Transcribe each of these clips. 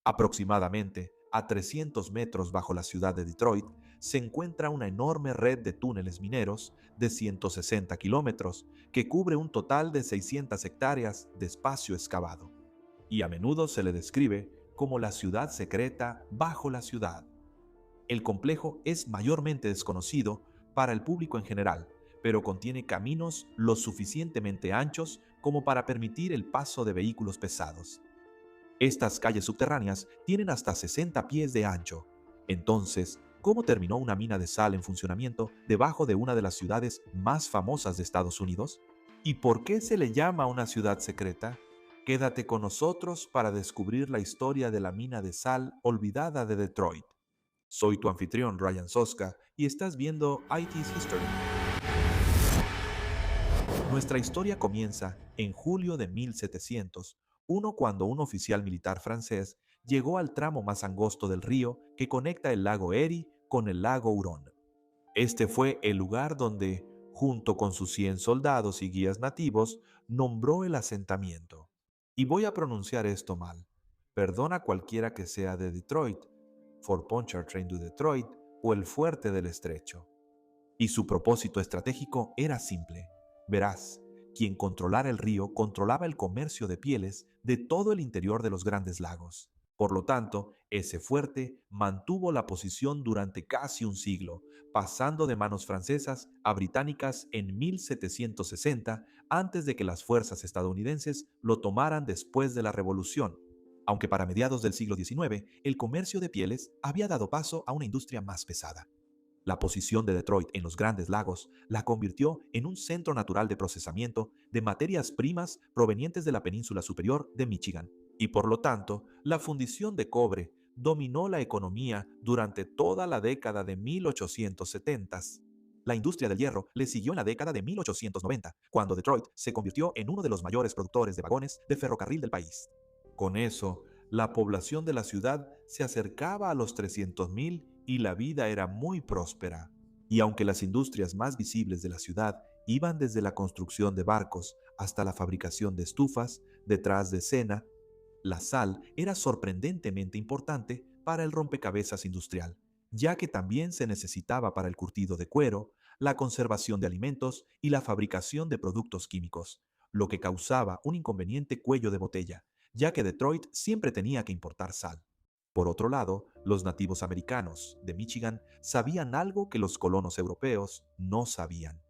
Aproximadamente a 300 metros bajo la ciudad de Detroit se encuentra una enorme red de túneles mineros de 160 kilómetros que cubre un total de 600 hectáreas de espacio excavado, y a menudo se le describe como la ciudad secreta bajo la ciudad. El complejo es mayormente desconocido para el público en general, pero contiene caminos lo suficientemente anchos como para permitir el paso de vehículos pesados. Estas calles subterráneas tienen hasta 60 pies de ancho. Entonces, ¿cómo terminó una mina de sal en funcionamiento debajo de una de las ciudades más famosas de Estados Unidos? ¿Y por qué se le llama una ciudad secreta? Quédate con nosotros para descubrir la historia de la mina de sal olvidada de Detroit. Soy tu anfitrión Ryan Soska y estás viendo IT's History. Nuestra historia comienza en julio de 1701, cuando un oficial militar francés llegó al tramo más angosto del río que conecta el lago Erie con el lago Hurón. Este fue el lugar donde, junto con sus 100 soldados y guías nativos, nombró el asentamiento. Y voy a pronunciar esto mal. Perdona cualquiera que sea de Detroit, Fort Pontchartrain de Detroit o el Fuerte del Estrecho. Y su propósito estratégico era simple. Verás, quien controlara el río controlaba el comercio de pieles de todo el interior de los Grandes Lagos. Por lo tanto, ese fuerte mantuvo la posición durante casi un siglo, pasando de manos francesas a británicas en 1760, antes de que las fuerzas estadounidenses lo tomaran después de la Revolución. Aunque para mediados del siglo XIX, el comercio de pieles había dado paso a una industria más pesada. La posición de Detroit en los Grandes Lagos la convirtió en un centro natural de procesamiento de materias primas provenientes de la península superior de Michigan, y por lo tanto, la fundición de cobre dominó la economía durante toda la década de 1870. La industria del hierro le siguió en la década de 1890, cuando Detroit se convirtió en uno de los mayores productores de vagones de ferrocarril del país. Con eso, la población de la ciudad se acercaba a los 300,000 y la vida era muy próspera. Y aunque las industrias más visibles de la ciudad iban desde la construcción de barcos hasta la fabricación de estufas, detrás de escena, la sal era sorprendentemente importante para el rompecabezas industrial, ya que también se necesitaba para el curtido de cuero, la conservación de alimentos y la fabricación de productos químicos, lo que causaba un inconveniente cuello de botella, ya que Detroit siempre tenía que importar sal. Por otro lado, los nativos americanos de Michigan sabían algo que los colonos europeos no sabían.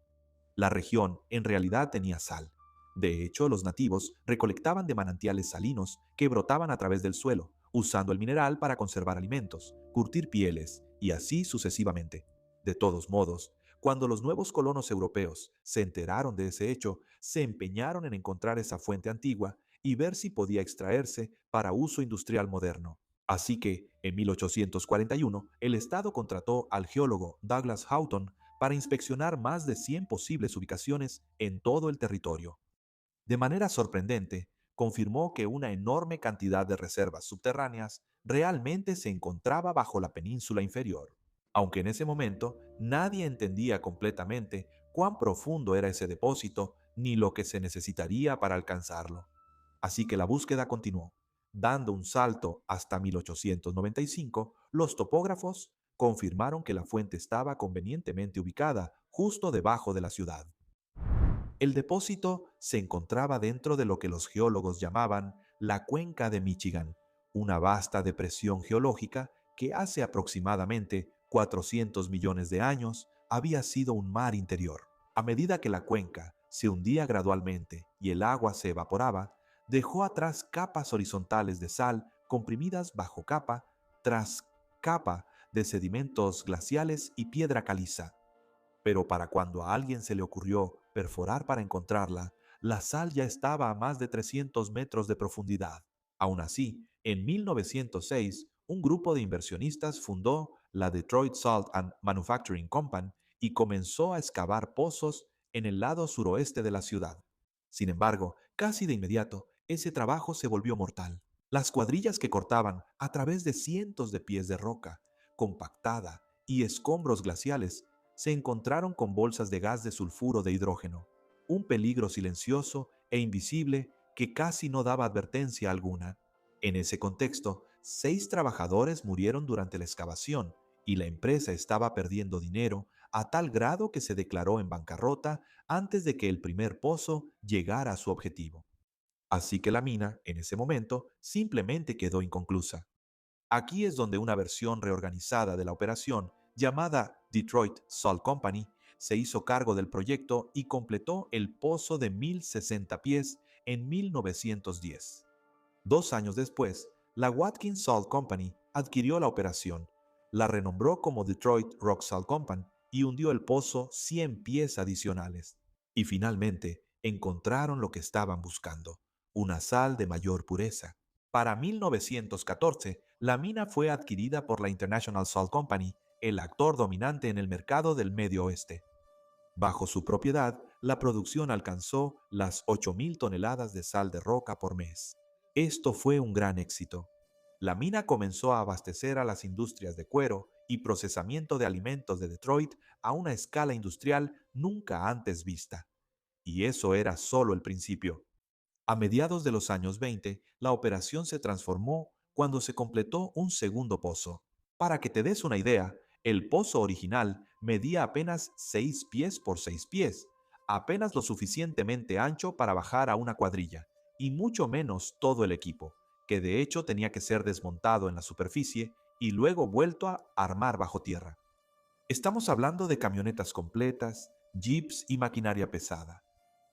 La región en realidad tenía sal. De hecho, los nativos recolectaban de manantiales salinos que brotaban a través del suelo, usando el mineral para conservar alimentos, curtir pieles y así sucesivamente. De todos modos, cuando los nuevos colonos europeos se enteraron de ese hecho, se empeñaron en encontrar esa fuente antigua y ver si podía extraerse para uso industrial moderno. Así que, en 1841, el Estado contrató al geólogo Douglas Houghton para inspeccionar más de 100 posibles ubicaciones en todo el territorio. De manera sorprendente, confirmó que una enorme cantidad de reservas subterráneas realmente se encontraba bajo la península inferior, aunque en ese momento nadie entendía completamente cuán profundo era ese depósito ni lo que se necesitaría para alcanzarlo. Así que la búsqueda continuó. Dando un salto hasta 1895, los topógrafos confirmaron que la fuente estaba convenientemente ubicada justo debajo de la ciudad. El depósito se encontraba dentro de lo que los geólogos llamaban la Cuenca de Michigan, una vasta depresión geológica que hace aproximadamente 400 millones de años había sido un mar interior. A medida que la cuenca se hundía gradualmente y el agua se evaporaba, dejó atrás capas horizontales de sal comprimidas bajo capa tras capa de sedimentos glaciales y piedra caliza. Pero para cuando a alguien se le ocurrió perforar para encontrarla, la sal ya estaba a más de 300 metros de profundidad. Aún así, en 1906, un grupo de inversionistas fundó la Detroit Salt and Manufacturing Company y comenzó a excavar pozos en el lado suroeste de la ciudad. Sin embargo, casi de inmediato, ese trabajo se volvió mortal. Las cuadrillas que cortaban a través de cientos de pies de roca, compactada y escombros glaciales se encontraron con bolsas de gas de sulfuro de hidrógeno, un peligro silencioso e invisible que casi no daba advertencia alguna. En ese contexto, 6 trabajadores murieron durante la excavación y la empresa estaba perdiendo dinero a tal grado que se declaró en bancarrota antes de que el primer pozo llegara a su objetivo. Así que la mina, en ese momento, simplemente quedó inconclusa. Aquí es donde una versión reorganizada de la operación, llamada Detroit Salt Company, se hizo cargo del proyecto y completó el pozo de 1060 pies en 1910. 2 años después, la Watkins Salt Company adquirió la operación, la renombró como Detroit Rock Salt Company y hundió el pozo 100 pies adicionales. Y finalmente, encontraron lo que estaban buscando, una sal de mayor pureza. Para 1914, la mina fue adquirida por la International Salt Company, el actor dominante en el mercado del Medio Oeste. Bajo su propiedad, la producción alcanzó las 8.000 toneladas de sal de roca por mes. Esto fue un gran éxito. La mina comenzó a abastecer a las industrias de cuero y procesamiento de alimentos de Detroit a una escala industrial nunca antes vista. Y eso era solo el principio. A mediados de los años 20, la operación se transformó cuando se completó un segundo pozo. Para que te des una idea, el pozo original medía apenas 6 pies por 6 pies, apenas lo suficientemente ancho para bajar a una cuadrilla, y mucho menos todo el equipo, que de hecho tenía que ser desmontado en la superficie y luego vuelto a armar bajo tierra. Estamos hablando de camionetas completas, jeeps y maquinaria pesada.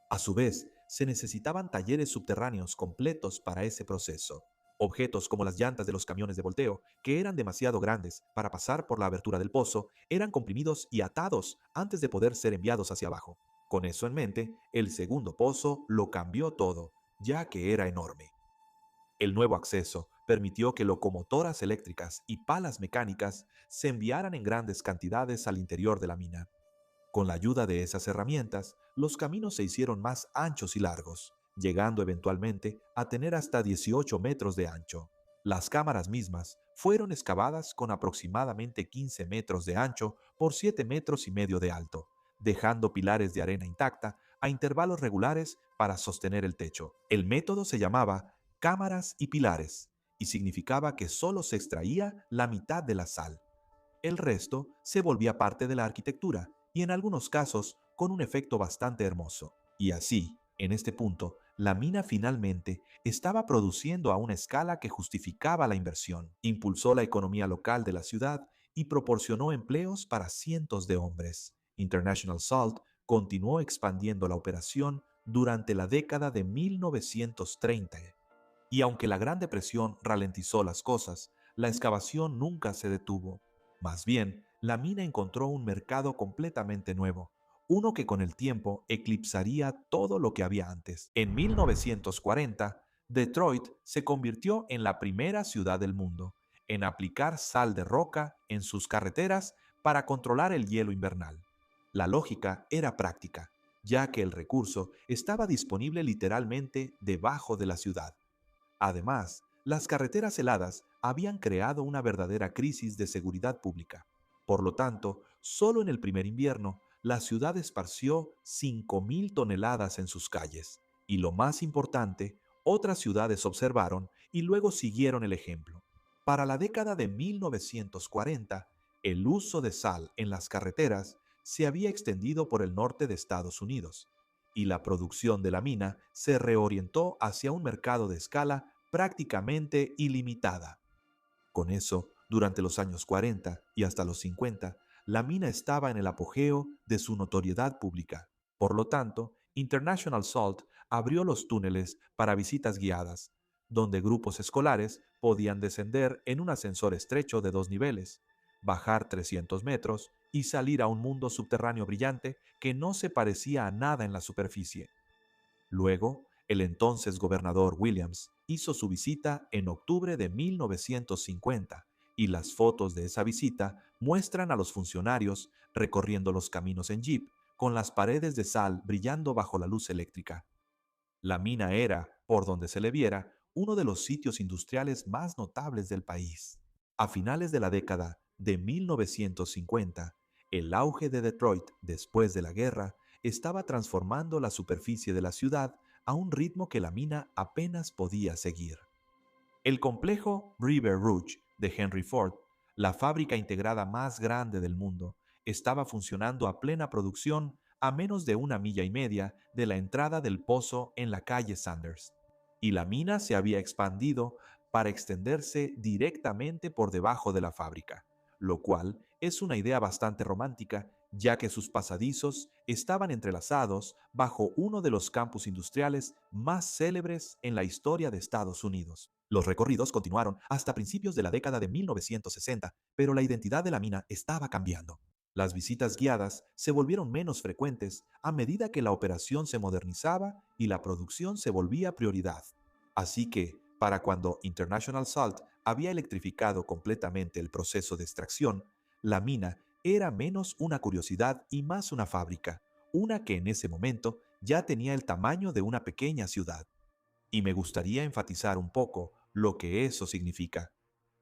A su vez, se necesitaban talleres subterráneos completos para ese proceso. Objetos como las llantas de los camiones de volteo, que eran demasiado grandes para pasar por la abertura del pozo, eran comprimidos y atados antes de poder ser enviados hacia abajo. Con eso en mente, el segundo pozo lo cambió todo, ya que era enorme. El nuevo acceso permitió que locomotoras eléctricas y palas mecánicas se enviaran en grandes cantidades al interior de la mina. Con la ayuda de esas herramientas, los caminos se hicieron más anchos y largos, llegando eventualmente a tener hasta 18 metros de ancho. Las cámaras mismas fueron excavadas con aproximadamente 15 metros de ancho por 7 metros y medio de alto, dejando pilares de arena intacta a intervalos regulares para sostener el techo. El método se llamaba cámaras y pilares y significaba que solo se extraía la mitad de la sal. El resto se volvía parte de la arquitectura y en algunos casos con un efecto bastante hermoso. Y así, en este punto, la mina finalmente estaba produciendo a una escala que justificaba la inversión, impulsó la economía local de la ciudad y proporcionó empleos para cientos de hombres. International Salt continuó expandiendo la operación durante la década de 1930. Y aunque la Gran Depresión ralentizó las cosas, la excavación nunca se detuvo. Más bien, la mina encontró un mercado completamente nuevo, uno que con el tiempo eclipsaría todo lo que había antes. En 1940, Detroit se convirtió en la primera ciudad del mundo en aplicar sal de roca en sus carreteras para controlar el hielo invernal. La lógica era práctica, ya que el recurso estaba disponible literalmente debajo de la ciudad. Además, las carreteras heladas habían creado una verdadera crisis de seguridad pública. Por lo tanto, solo en el primer invierno, la ciudad esparció 5.000 toneladas en sus calles. Y lo más importante, otras ciudades observaron y luego siguieron el ejemplo. Para la década de 1940, el uso de sal en las carreteras se había extendido por el norte de Estados Unidos, y la producción de la mina se reorientó hacia un mercado de escala prácticamente ilimitada. Con eso, durante los años 40 y hasta los 50, la mina estaba en el apogeo de su notoriedad pública. Por lo tanto, International Salt abrió los túneles para visitas guiadas, donde grupos escolares podían descender en un ascensor estrecho de 2 niveles, bajar 300 metros y salir a un mundo subterráneo brillante que no se parecía a nada en la superficie. Luego, el entonces gobernador Williams hizo su visita en octubre de 1950 y las fotos de esa visita muestran a los funcionarios recorriendo los caminos en jeep con las paredes de sal brillando bajo la luz eléctrica. La mina era, por donde se le viera, uno de los sitios industriales más notables del país. A finales de la década de 1950, el auge de Detroit después de la guerra estaba transformando la superficie de la ciudad a un ritmo que la mina apenas podía seguir. El complejo River Rouge de Henry Ford, la fábrica integrada más grande del mundo, estaba funcionando a plena producción a menos de 1,5 millas de la entrada del pozo en la calle Sanders. Y la mina se había expandido para extenderse directamente por debajo de la fábrica, lo cual es una idea bastante romántica, ya que sus pasadizos estaban entrelazados bajo uno de los campus industriales más célebres en la historia de Estados Unidos. Los recorridos continuaron hasta principios de la década de 1960, pero la identidad de la mina estaba cambiando. Las visitas guiadas se volvieron menos frecuentes a medida que la operación se modernizaba y la producción se volvía prioridad. Así que, para cuando International Salt había electrificado completamente el proceso de extracción, la mina era menos una curiosidad y más una fábrica, una que en ese momento ya tenía el tamaño de una pequeña ciudad. Y me gustaría enfatizar un poco lo que eso significa.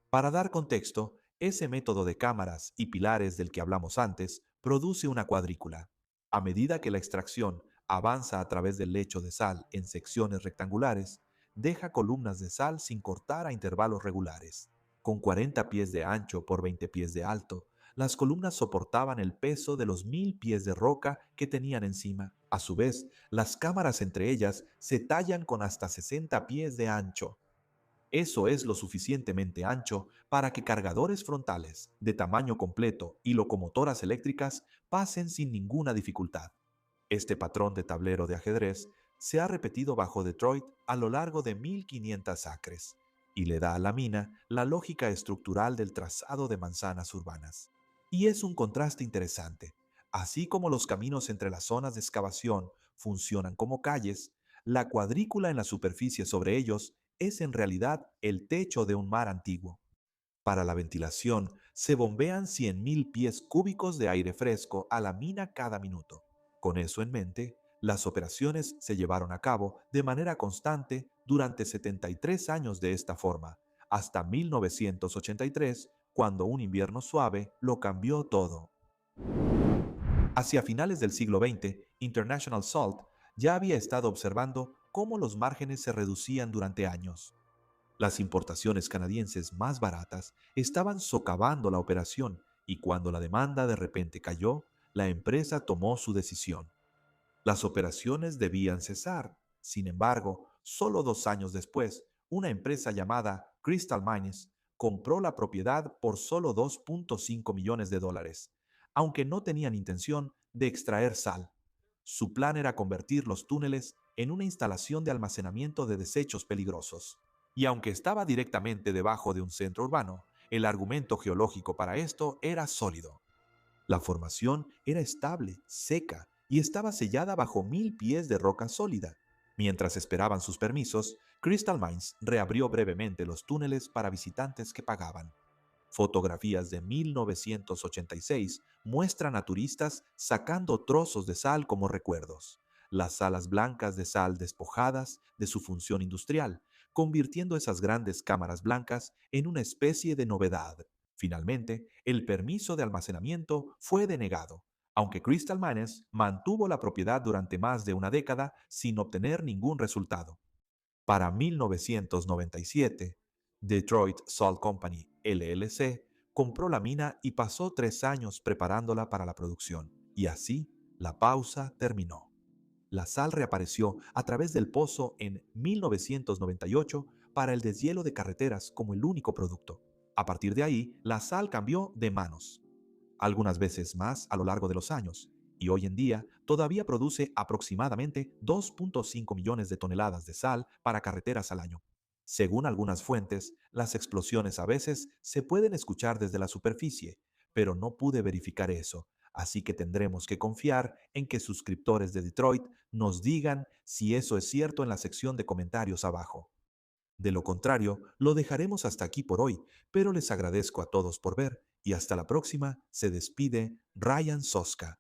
Para dar contexto, ese método de cámaras y pilares del que hablamos antes produce una cuadrícula. A medida que la extracción avanza a través del lecho de sal en secciones rectangulares, deja columnas de sal sin cortar a intervalos regulares. Con 40 pies de ancho por 20 pies de alto, las columnas soportaban el peso de los 1,000 pies de roca que tenían encima. A su vez, las cámaras entre ellas se tallan con hasta 60 pies de ancho. Eso es lo suficientemente ancho para que cargadores frontales de tamaño completo y locomotoras eléctricas pasen sin ninguna dificultad. Este patrón de tablero de ajedrez se ha repetido bajo Detroit a lo largo de 1,500 acres y le da a la mina la lógica estructural del trazado de manzanas urbanas. Y es un contraste interesante. Así como los caminos entre las zonas de excavación funcionan como calles, la cuadrícula en la superficie sobre ellos es en realidad el techo de un mar antiguo. Para la ventilación, se bombean 100,000 pies cúbicos de aire fresco a la mina cada minuto. Con eso en mente, las operaciones se llevaron a cabo de manera constante durante 73 años de esta forma, hasta 1983, cuando un invierno suave lo cambió todo. Hacia finales del siglo XX, International Salt ya había estado observando cómo los márgenes se reducían durante años. Las importaciones canadienses más baratas estaban socavando la operación y cuando la demanda de repente cayó, la empresa tomó su decisión. Las operaciones debían cesar. Sin embargo, solo 2 años después, una empresa llamada Crystal Mines compró la propiedad por solo $2,5 millones, aunque no tenían intención de extraer sal. Su plan era convertir los túneles en una instalación de almacenamiento de desechos peligrosos. Y aunque estaba directamente debajo de un centro urbano, el argumento geológico para esto era sólido. La formación era estable, seca y estaba sellada bajo 1,000 pies de roca sólida. Mientras esperaban sus permisos, Crystal Mines reabrió brevemente los túneles para visitantes que pagaban. Fotografías de 1986 muestran a turistas sacando trozos de sal como recuerdos. Las salas blancas de sal despojadas de su función industrial, convirtiendo esas grandes cámaras blancas en una especie de novedad. Finalmente, el permiso de almacenamiento fue denegado, aunque Crystal Mines mantuvo la propiedad durante más de una década sin obtener ningún resultado. Para 1997, Detroit Salt Company LLC compró la mina y pasó 3 años preparándola para la producción. Y así, la pausa terminó. La sal reapareció a través del pozo en 1998 para el deshielo de carreteras como el único producto. A partir de ahí, la sal cambió de manos, algunas veces más a lo largo de los años, y hoy en día todavía produce aproximadamente 2,5 millones de toneladas de sal para carreteras al año. Según algunas fuentes, las explosiones a veces se pueden escuchar desde la superficie, pero no pude verificar eso, así que tendremos que confiar en que suscriptores de Detroit nos digan si eso es cierto en la sección de comentarios abajo. De lo contrario, lo dejaremos hasta aquí por hoy, pero les agradezco a todos por ver y hasta la próxima. Se despide Ryan Soska.